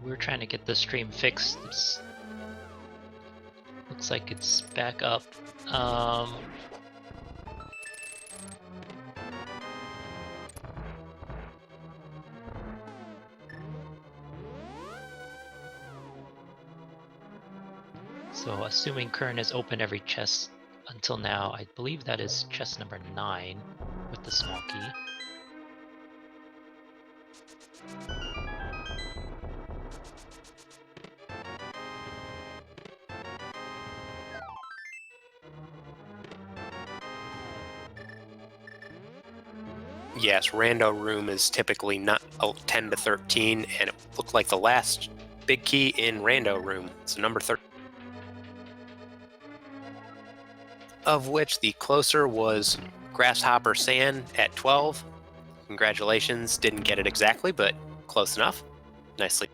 we're trying to get the stream fixed. Looks like it's back up. So assuming Qirn has opened every chest until now, I believe that is chest number 9 with the small key. Yes, rando room is typically not 10 to 13, and it looked like the last big key in rando room. So number 13. Of which the closer was Grasshopper Sand at 12. Congratulations, didn't get it exactly, but close enough. Nicely.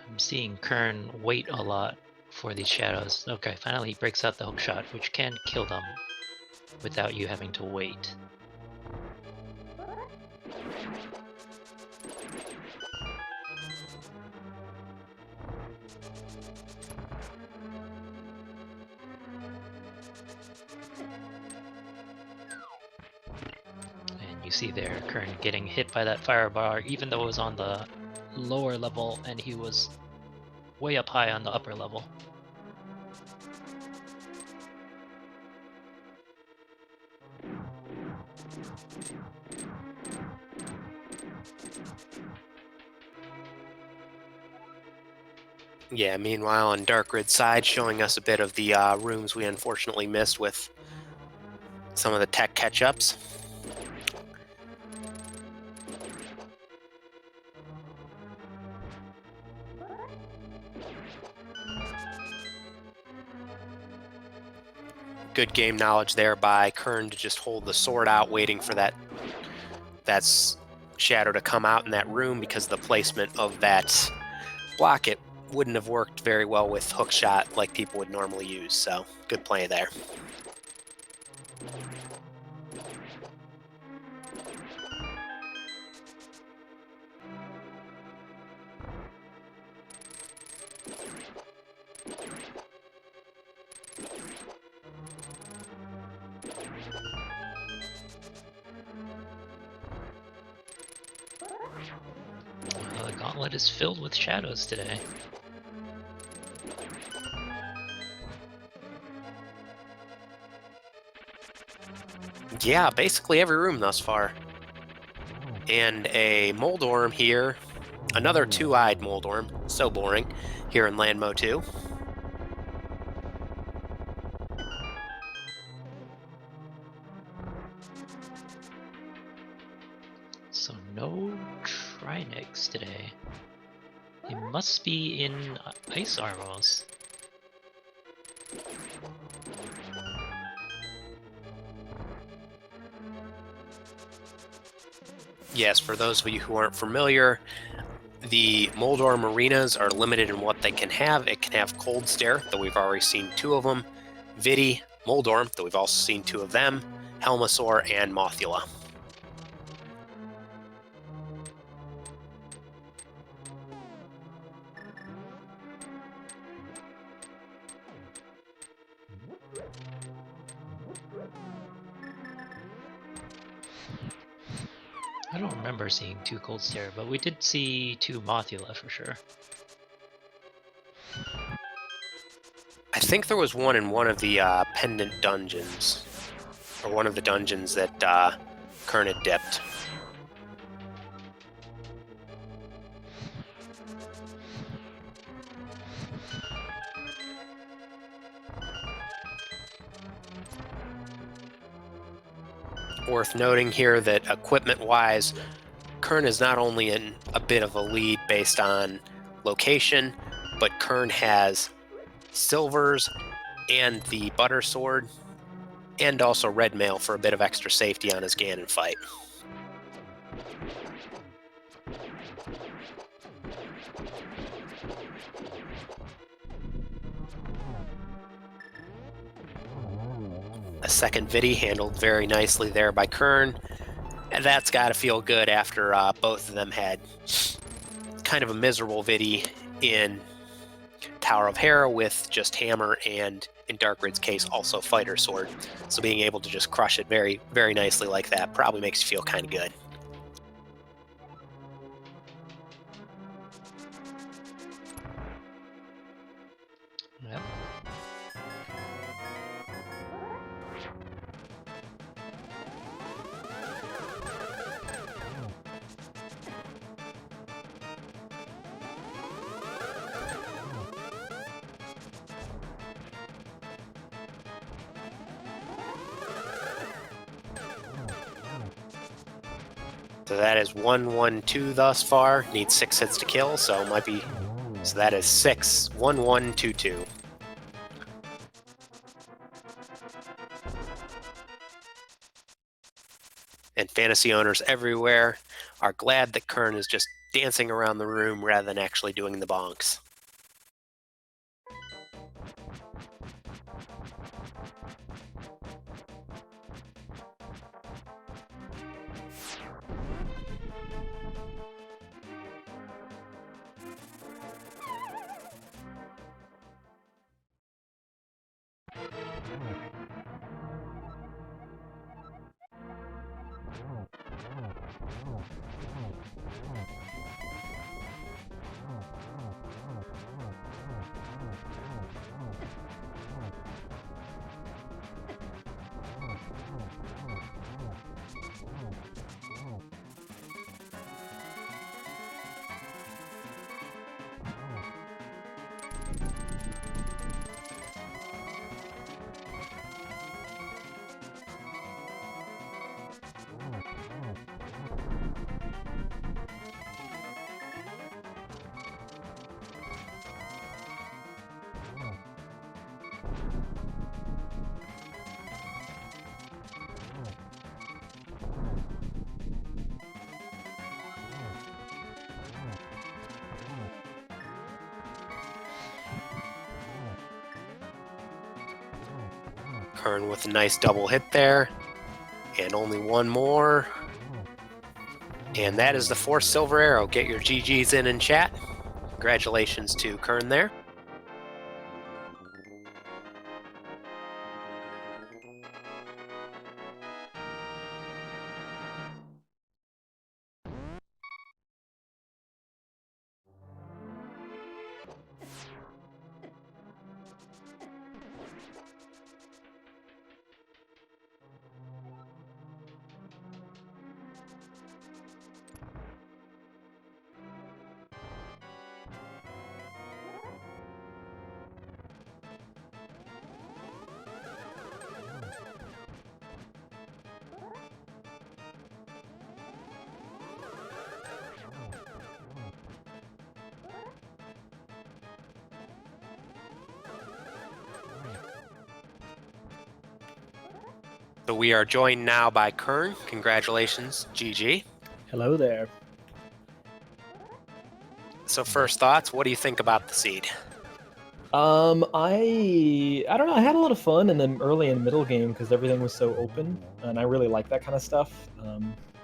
I'm seeing Qirn wait a lot for these shadows. Okay, finally he breaks out the hook shot, which can kill them without you having to wait. And you see there, Qirn getting hit by that fire bar, even though it was on the lower level and he was way up high on the upper level. Yeah, meanwhile on Darkrid side, showing us a bit of the rooms we unfortunately missed with some of the tech catch-ups. Good game knowledge there by Qirn to just hold the sword out, waiting for that shadow to come out in that room, because the placement of that block, it wouldn't have worked very well with hook shot like people would normally use. So good play there. The gauntlet is filled with shadows today. Yeah, basically every room thus far. And a Moldorm here. Another two-eyed Moldorm. So boring. Here in Landmo 2. So no Trinex today. It must be in Ice Armos. Yes, for those of you who aren't familiar, the Moldorm arenas are limited in what they can have. It can have Cold Stare, though we've already seen 2 of them. Vidi, Moldorm, though we've also seen 2 of them. Helmasaur, and Mothula. I don't remember seeing 2 Cold Stare, but we did see 2 Mothula for sure. I think there was one in one of the pendant dungeons, or one of the dungeons that Qirn had dipped. Worth noting here that equipment-wise, Qirn is not only in a bit of a lead based on location, but Qirn has silvers and the butter sword, and also red mail for a bit of extra safety on his Ganon fight. a second Vidi handled very nicely there by Qirn. And that's got to feel good after both of them had kind of a miserable Vidi in Tower of Hera with just Hammer and, in Darkrid's case, also Fighter Sword. So being able to just crush it very, very nicely like that probably makes you feel kind of good. Yep. So that is 1-1-2 thus far. Needs 6 hits to kill, so it might be. So that is 6, 1-1-2-2. And fantasy owners everywhere are glad that Qirn is just dancing around the room rather than actually doing the bonks. Qirn with a nice double hit there. And only one more. And that is the 4th silver arrow. Get your GGs in chat. Congratulations to Qirn there. So we are joined now by Qirn. Congratulations, GG. Hello there. So first thoughts, what do you think about the seed? I don't know. I had a lot of fun in the early and middle game because everything was so open, and I really like that kind of stuff.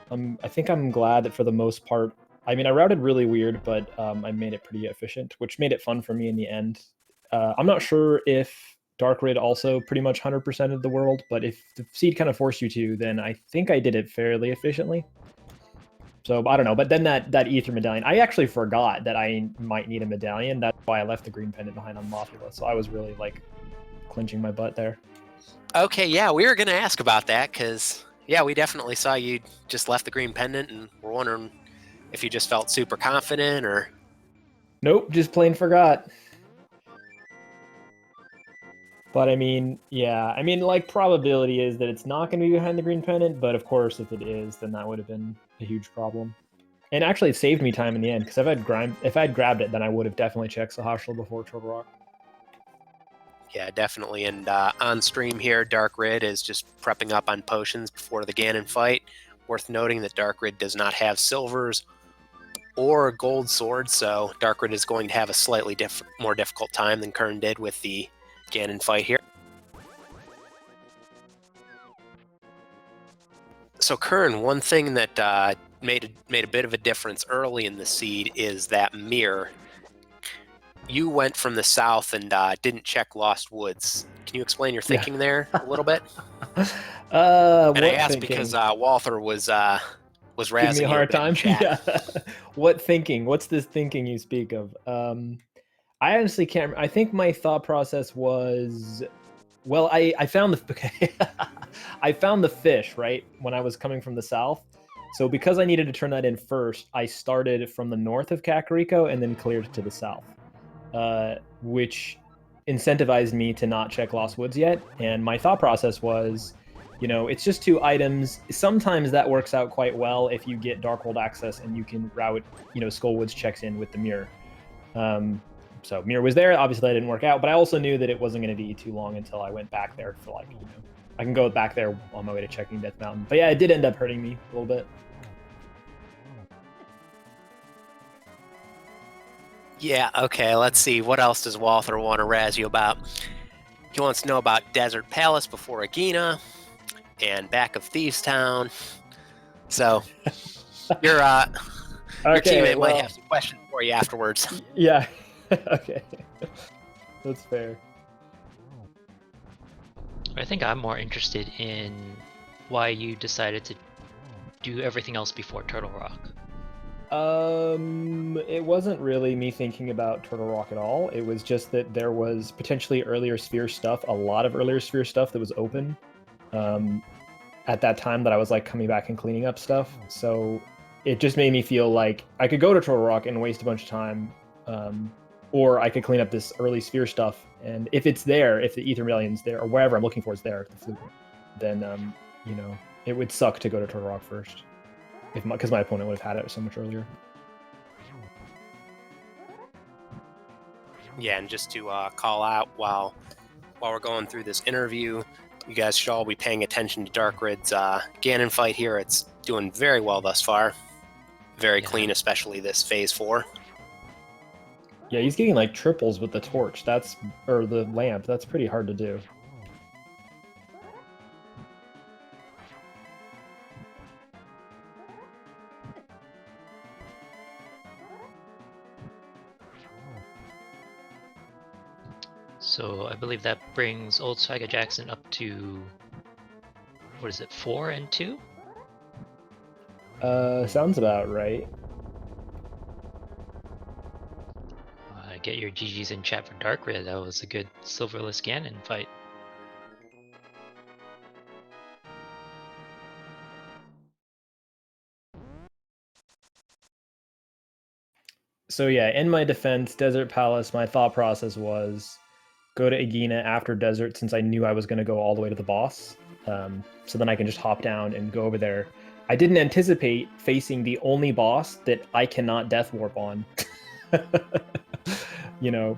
I think I'm glad that for the most part, I mean, I routed really weird, but I made it pretty efficient, which made it fun for me in the end. I'm not sure if Darkrid also pretty much 100%ed the world, but if the seed kind of forced you to, then I think I did it fairly efficiently. So I don't know, but then that ether medallion, I actually forgot that I might need a medallion. That's why I left the green pendant behind on Mothula. So I was really like clenching my butt there. Okay, yeah, we were going to ask about that because, yeah, we definitely saw you just left the green pendant and we're wondering if you just felt super confident or... Nope, just plain forgot. But I mean, yeah, I mean, like, probability is that it's not going to be behind the green pendant, but of course, if it is, then that would have been a huge problem. And actually, it saved me time in the end, because if I'd grabbed it, then I would have definitely checked Sahashla before Turtle Rock. Yeah, definitely. And on stream here, Darkrid is just prepping up on potions before the Ganon fight. Worth noting that Darkrid does not have silvers or gold swords, so Darkrid is going to have a slightly more difficult time than Qirn did with the Ganon fight here. So Qirn, one thing that made a bit of a difference early in the seed is that mirror. You went from the south and didn't check Lost Woods. Can you explain your thinking there a little bit? And What I asked thinking? because Walther was Give me razzing a you a hard bit in time. chat. Yeah. What thinking? What's this thinking you speak of? I honestly can't. I think my thought process was, well, I found the I found the fish right when I was coming from the south. So because I needed to turn that in first, I started from the north of Kakariko and then cleared to the south, which incentivized me to not check Lost Woods yet. And my thought process was, it's just 2 items. Sometimes that works out quite well if you get Darkhold access and you can route, Skullwoods checks in with the mirror. So mirror was there. Obviously, that didn't work out, but I also knew that it wasn't going to be too long until I went back there for I can go back there on my way to checking Death Mountain. But yeah, it did end up hurting me a little bit. Yeah, okay, let's see. What else does Walther want to razz you about? He wants to know about Desert Palace before Agina and back of Thieves Town. So your teammate might have some questions for you afterwards. Yeah. Okay. That's fair. I think I'm more interested in why you decided to do everything else before Turtle Rock. It wasn't really me thinking about Turtle Rock at all. It was just that there was potentially earlier Sphere stuff, a lot of earlier Sphere stuff that was open at that time that I was coming back and cleaning up stuff. So it just made me feel like I could go to Turtle Rock and waste a bunch of time, or I could clean up this early Sphere stuff. And if it's there, if the Ether Million's there, or wherever I'm looking for is there, the flute, then it would suck to go to Turtle Rock first. Because my opponent would have had it so much earlier. Yeah, and just to call out while we're going through this interview, you guys should all be paying attention to Darkrid's Ganon fight here. It's doing very well thus far. Very clean, especially this phase 4. Yeah, he's getting triples with the torch. Or the lamp. That's pretty hard to do. So I believe that brings Old Swagger Jackson up to, what is it, 4 and 2? Sounds about right. Get your GGs in chat for Darkrid. That was a good Silverless Ganon fight. So yeah, in my defense, Desert Palace, my thought process was go to Agina after Desert since I knew I was going to go all the way to the boss. So then I can just hop down and go over there. I didn't anticipate facing the only boss that I cannot Death Warp on.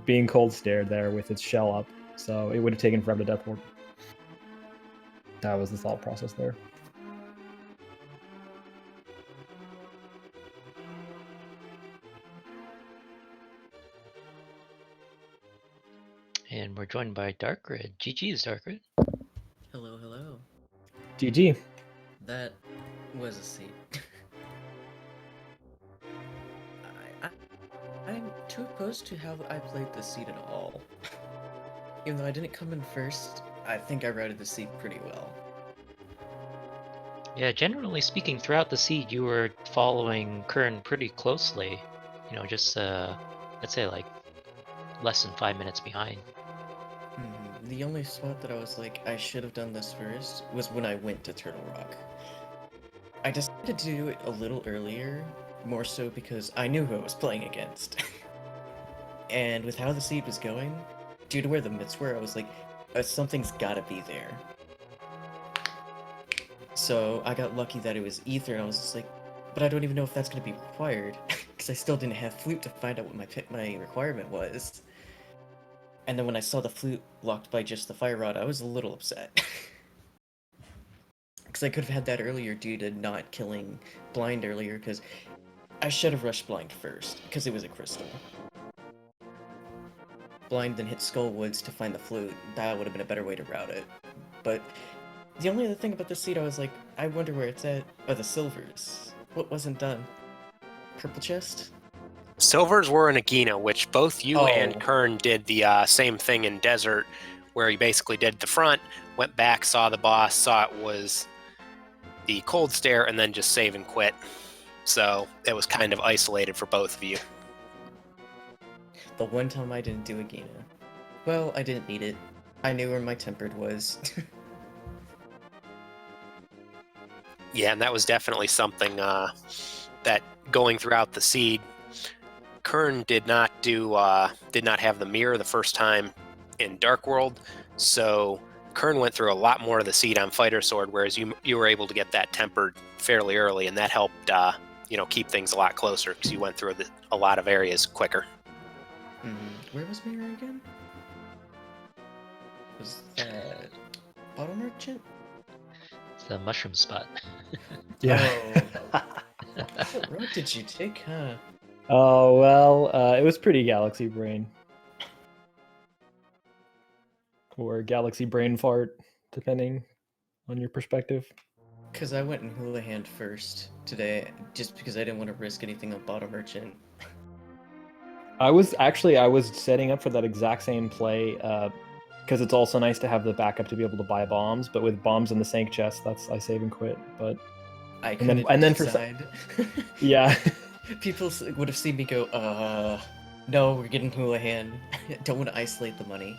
Being cold stared there with its shell up. So it would have taken forever to Death Warp. That was the thought process there. And we're joined by Darkrid. GG's, Darkrid. Hello, hello. GG. That was a seed. I'm too opposed to how I played the seed at all. Even though I didn't come in first, I think I routed the seed pretty well. Yeah, generally speaking, throughout the seed, you were following Qirn pretty closely. Just, let's say, less than 5 minutes behind. The only spot that I was I should have done this first was when I went to Turtle Rock. I decided to do it a little earlier, more so because I knew who I was playing against. And with how the seed was going, due to where the mitts were, I was something's gotta be there. So I got lucky that it was Ether, and I was just but I don't even know if that's gonna be required, because I still didn't have Flute to find out what my requirement was. And then when I saw the Flute blocked by just the Fire Rod, I was a little upset. Because I could have had that earlier due to not killing Blind earlier, because I should have rushed Blind first, because it was a crystal. Blind then hit Skullwoods to find the Flute. That would have been a better way to route it. But The only other thing about the seed, I was like, I wonder where it's at. Are the silvers? What wasn't done? Purple chest? Silvers were in Agina, which both you and Oh. Qirn did the same thing in Desert, where you basically did the front, went back, saw the boss, saw it was the cold stare, and then just save and quit. So it was kind of isolated for both of you. The one time I didn't do Agina. Well, I didn't need it. I knew where my tempered was. Yeah, and that was definitely something that going throughout the seed, Qirn did not have the mirror the first time in Dark World, so Qirn went through a lot more of the seed on Fighter Sword, whereas you were able to get that tempered fairly early, and that helped keep things a lot closer because you went through a lot of areas quicker. Where was Mirror again? Was that Bottle Merchant? It's the mushroom spot. Yeah. What road did you take, huh? Oh, well, it was pretty Galaxy Brain. Or Galaxy Brain Fart, depending on your perspective. Because I went in Hula Hand first today, just because I didn't want to risk anything on Bottle Merchant. I was setting up for that exact same play, because it's also nice to have the backup to be able to buy bombs, but with bombs in the sank chest, I save and quit. But I and then couldn't for decide. yeah. People would have seen me go, no, we're getting Hula Hand. Don't want to isolate the money.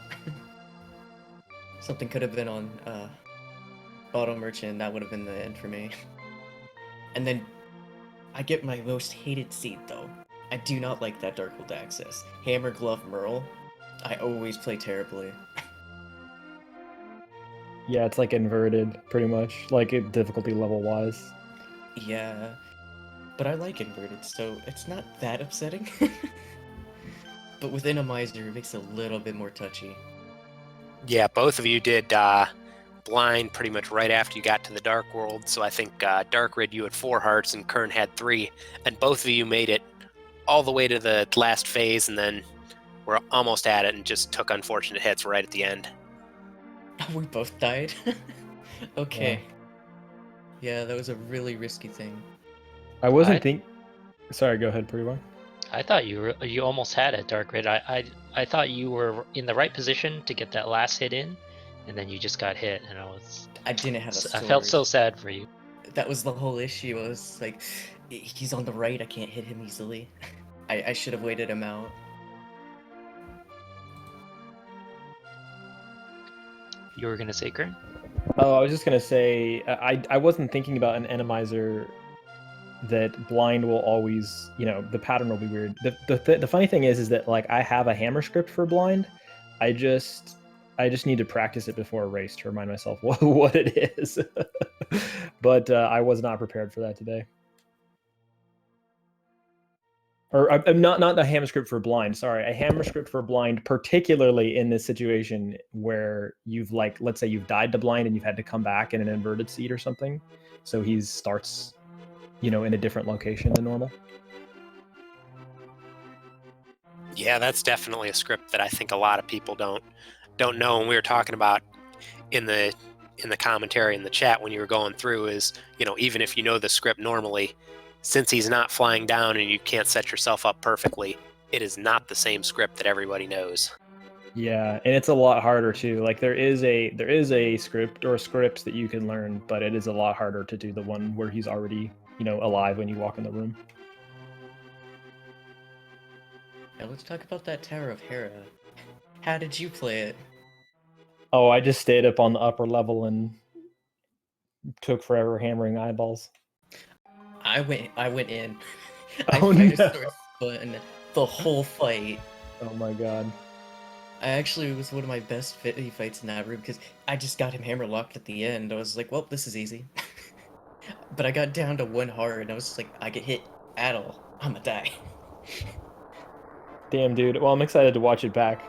Something could have been on, Bottle Merchant, that would have been the end for me. And then, I get my most hated seed, though. I do not like that Darkhold access. Hammer, Glove, Merle. I always play terribly. Yeah, it's like inverted, pretty much, like difficulty level wise. Yeah, but I like inverted, so it's not that upsetting. But with Randomizer, it makes it a little bit more touchy. Yeah, both of you did blind pretty much right after you got to the Dark World, so I think Darkrid, you had 4 hearts and Qirn had 3, and both of you made it all the way to the last phase, and then were almost at it and just took unfortunate hits right at the end. We both died? Okay. Yeah, that was a really risky thing. I wasn't Sorry, go ahead, Priwa. I thought you almost had it, Darkrid. I thought you were in the right position to get that last hit in, and then you just got hit, and I didn't have a sword. I felt so sad for you. That was the whole issue. I was like, he's on the right, I can't hit him easily. I should have waited him out. You were gonna say, Qirn? Oh, I was just gonna say I wasn't thinking about an Randomizer that blind will always, the pattern will be weird. The funny thing is that like I have a hammer script for blind. I just need to practice it before a race to remind myself what it is. But I was not prepared for that today. Or I'm not a hammer script for blind. Sorry, a hammer script for blind, particularly in this situation where you've let's say you've died to blind and you've had to come back in an inverted seat or something. So he starts, in a different location than normal. Yeah, that's definitely a script that I think a lot of people don't know. And we were talking about in the commentary in the chat when you were going through is, even if you know the script normally, since he's not flying down and you can't set yourself up perfectly, it is not the same script that everybody knows. Yeah, and it's a lot harder too. Like there is a script or scripts that you can learn, but it is a lot harder to do the one where he's already, alive when you walk in the room. Now let's talk about that Tower of Hera. How did you play it? Oh, I just stayed up on the upper level and took forever hammering eyeballs. I went in. Oh, I no. button the whole fight. Oh my god. It was one of my best fights in that room because I just got him hammer locked at the end. I was like, well, this is easy. But I got down to 1 heart and I was just like, I get hit at all, I'ma die. Damn, dude. Well, I'm excited to watch it back.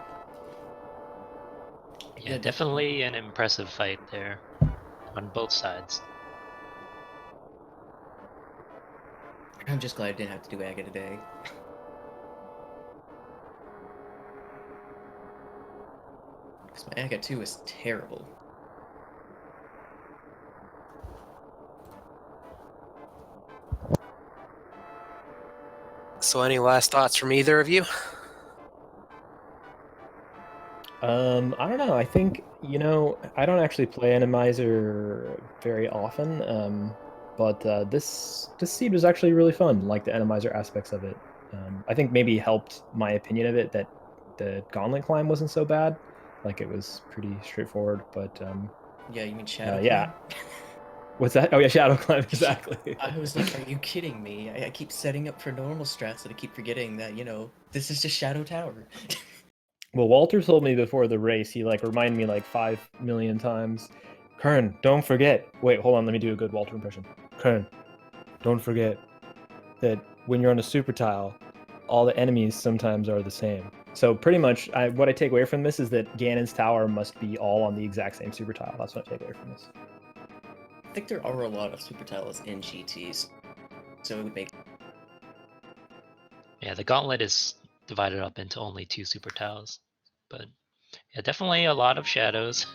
Yeah, definitely an impressive fight there on both sides. I'm just glad I didn't have to do Aga today. Because my Aga 2 is terrible. So any last thoughts from either of you? I don't know. I think, I don't actually play Randomizer very often, but this seed was actually really fun, like the Randomizer aspects of it. I think maybe helped my opinion of it that the Gauntlet climb wasn't so bad. Like it was pretty straightforward, but Yeah, you mean Shadow yeah. Clan? What's that? Oh yeah, Shadow Climb, exactly. I was like, are you kidding me? I keep setting up for normal strats and I keep forgetting that, this is just Shadow Tower. Well, Walter told me before the race, he reminded me 5 million times, Qirn, don't forget. Wait, hold on, let me do a good Walter impression. Qirn, don't forget that when you're on a super tile, all the enemies sometimes are the same. So pretty much, what I take away from this is that Ganon's tower must be all on the exact same super tile. That's what I take away from this. I think there are a lot of super tiles in GTs, so it would make... Yeah, the gauntlet is divided up into only 2 super tiles, but yeah, definitely a lot of shadows.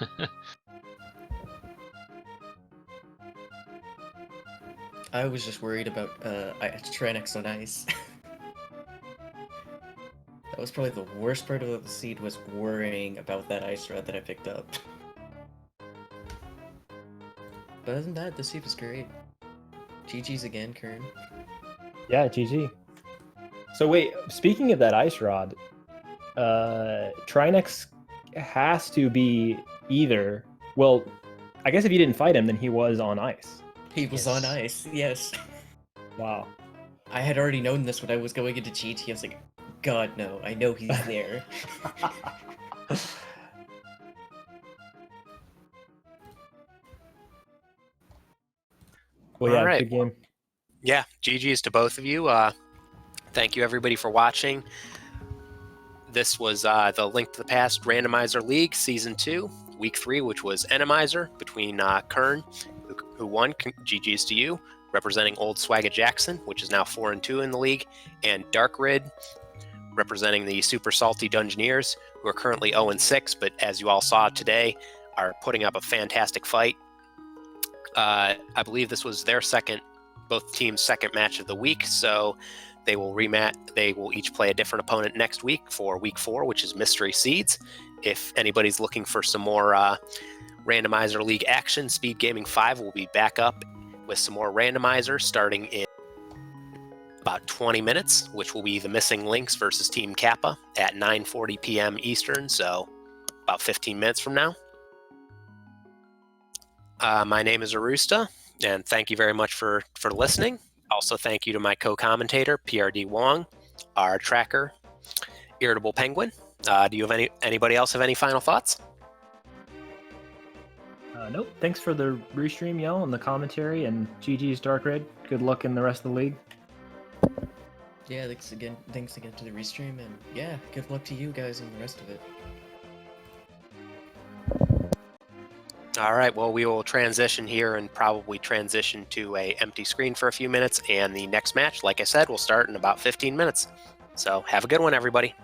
I was just worried about Trinex on ice. That was probably the worst part of the seed, was worrying about that ice rod that I picked up. But other than that, the seed was great. GG's again, Qirn. Yeah, GG. So wait, speaking of that ice rod, Trinex has to be either... Well, I guess if you didn't fight him, then he was on ice. He was on ice, yes. Wow. I had already known this when I was going into GT. I was like, God, no, I know he's there. Well, yeah, All right. good game. Yeah, GG's to both of you. Thank you, everybody, for watching. This was the Link to the Past Randomizer League Season 2, Week 3, which was Randomizer between Qirn, who won. GG's to you, representing Old Swagga Jackson, which is now 4-2 in the league, and Darkrid, representing the Super Salty Dungeoneers, who are currently 0-6, but as you all saw today, are putting up a fantastic fight. I believe this was their both teams' second match of the week, so they will rematch. They will each play a different opponent next week for Week 4, which is Mystery Seeds. If anybody's looking for some more Randomizer League action, Speed Gaming 5 will be back up with some more Randomizer starting in about 20 minutes, which will be the Missing Links versus Team Kappa at 9:40 p.m. Eastern, so about 15 minutes from now. My name is Arusta, and thank you very much for listening. Also, thank you to my co-commentator, PRD Wong, our tracker, Irritable Penguin. Do you have anybody else have any final thoughts? Nope. Thanks for the restream, Yell, and the commentary, and GG's Darkrid. Good luck in the rest of the league. Yeah, thanks again to the restream, and yeah, good luck to you guys and the rest of it. All right, well, we will transition here and probably transition to a empty screen for a few minutes, and the next match, like I said, will start in about 15 minutes. So have a good one, everybody.